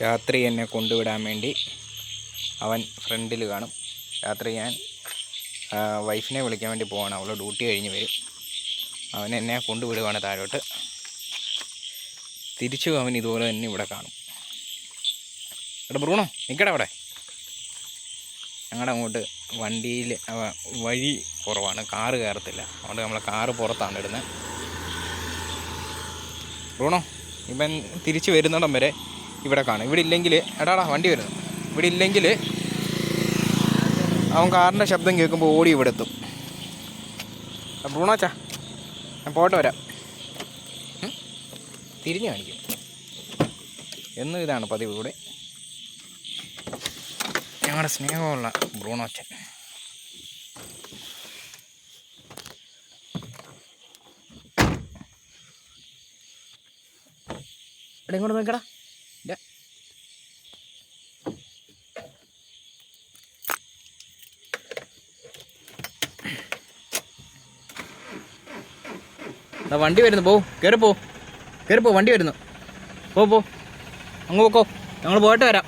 രാത്രി എന്നെ കൊണ്ടുവിടാൻ വേണ്ടി അവൻ ഫ്രണ്ടിൽ കാണും. രാത്രി ഞാൻ വൈഫിനെ വിളിക്കാൻ വേണ്ടി പോവാണ്. അവൾ ഡ്യൂട്ടി കഴിഞ്ഞ് വരും. അവൻ എന്നെ കൊണ്ടുവിടുവാണ് താഴോട്ട്. തിരിച്ചു അവൻ ഇതുപോലെ തന്നെ ഇവിടെ കാണും. എടാ ബ്രൂണോ, നിൽക്കടാ അവിടെ. ഞങ്ങളുടെ അങ്ങോട്ട് വണ്ടിയിൽ വഴി കുറവാണ്, കാറ് കയറത്തില്ല. അതുകൊണ്ട് നമ്മൾ കാറ് പുറത്താണ് ഇടുന്നത്. ബ്രൂണോ, ഇവൻ തിരിച്ച് വരുന്നിടം വരെ ഇവിടെ കാണും. ഇവിടെ ഇല്ലെങ്കിൽ എടാടാ വണ്ടി വരുന്നു. ഇവിടെ ഇല്ലെങ്കിൽ അവൻ കാറിൻ്റെ ശബ്ദം കേൾക്കുമ്പോൾ ഓടി ഇവിടെ എത്തും. ബ്രൂണോച്ചാ, ഞാൻ പോയിട്ട് വരാം. തിരിഞ്ഞു കാണിക്കും. എന്നും ഇതാണ് പതിവ് ഇവിടെ. ഞങ്ങളുടെ സ്നേഹമുള്ള ബ്രൂണോച്ചൻ. എടാ ഇങ്ങോട്ട് നോക്കടാ. വണ്ടി വരുന്നു, പോ കയറിപ്പോ, വണ്ടി വരുന്നു. പോ അങ്ങ് പോക്കോ, ഞങ്ങൾ പോയിട്ട് വരാം.